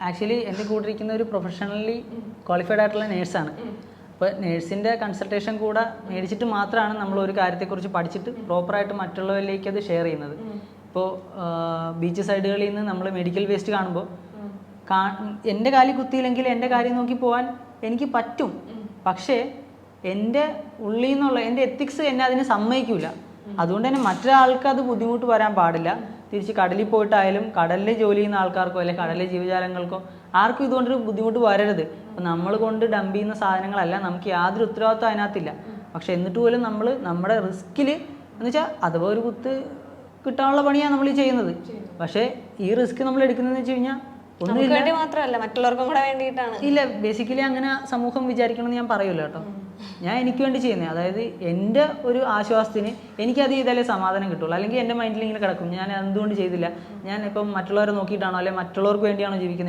Actually എൻ്റെ കൂടെ ഇരിക്കുന്ന ഒരു പ്രൊഫഷണലി ക്വാളിഫൈഡ് ആയിട്ടുള്ള നേഴ്സാണ്. അപ്പോൾ നേഴ്സിൻ്റെ കൺസൾട്ടേഷൻ കൂടെ മേടിച്ചിട്ട് മാത്രമാണ് നമ്മൾ ഒരു കാര്യത്തെക്കുറിച്ച് പഠിച്ചിട്ട് പ്രോപ്പറായിട്ട് മറ്റുള്ളവരിലേക്ക് അത് ഷെയർ ചെയ്യുന്നത്. ഇപ്പോൾ ബീച്ച് സൈഡുകളിൽ നിന്ന് നമ്മൾ മെഡിക്കൽ വേസ്റ്റ് കാണുമ്പോൾ എൻ്റെ കാലിൽ കുത്തിയില്ലെങ്കിൽ എൻ്റെ കാര്യം നോക്കി പോകാൻ എനിക്ക് പറ്റും. പക്ഷേ എൻ്റെ ഉള്ളിൽ നിന്നുള്ള എൻ്റെ എത്തിക്സ് എന്നെ അതിന് സമ്മതിക്കില്ല. അതുകൊണ്ട് തന്നെ മറ്റൊരാൾക്ക് അത് ബുദ്ധിമുട്ട് വരാൻ പാടില്ല. തിരിച്ച് കടലിൽ പോയിട്ടായാലും കടലിൽ ജോലി ചെയ്യുന്ന ആൾക്കാർക്കോ അല്ലെങ്കിൽ കടലിലെ ജീവജാലങ്ങൾക്കോ ആർക്കും ഇതുകൊണ്ടൊരു ബുദ്ധിമുട്ട് വരരുത്. അപ്പം നമ്മൾ കൊണ്ട് ഡംപ് ചെയ്യുന്ന സാധനങ്ങളല്ല, നമുക്ക് യാതൊരു ഉത്തരവാദിത്വം അതിനകത്തില്ല. പക്ഷെ എന്നിട്ട് പോലും നമ്മൾ നമ്മുടെ റിസ്കിൽ എന്ന് വെച്ചാൽ അഥവാ ഒരു കുത്ത് കിട്ടാനുള്ള പണിയാണ് നമ്മൾ ചെയ്യുന്നത്. പക്ഷേ ഈ റിസ്ക് നമ്മൾ എടുക്കുന്നതെന്ന് വെച്ച് കഴിഞ്ഞാൽ ഒന്നും മാത്രമല്ല മറ്റുള്ളവർക്കും കൂടെ വേണ്ടിയിട്ടാണ്. ഇല്ല, ബേസിക്കലി അങ്ങനെ സമൂഹം വിചാരിക്കണമെന്ന് ഞാൻ പറയൂല കേട്ടോ. ഞാൻ എനിക്ക് വേണ്ടി ചെയ്യുന്നത്, അതായത് എൻ്റെ ഒരു ആശ്വാസത്തിന് എനിക്കത് ചെയ്താലേ സമാധാനം കിട്ടുള്ളൂ. അല്ലെങ്കിൽ എൻ്റെ മൈൻഡിൽ ഇങ്ങനെ കിടക്കും, ഞാൻ എന്തുകൊണ്ട് ചെയ്തില്ല, ഞാൻ ഇപ്പം മറ്റുള്ളവരെ നോക്കിയിട്ടാണോ അല്ലെങ്കിൽ മറ്റുള്ളവർക്ക് വേണ്ടിയാണോ ജീവിക്കുന്നത്.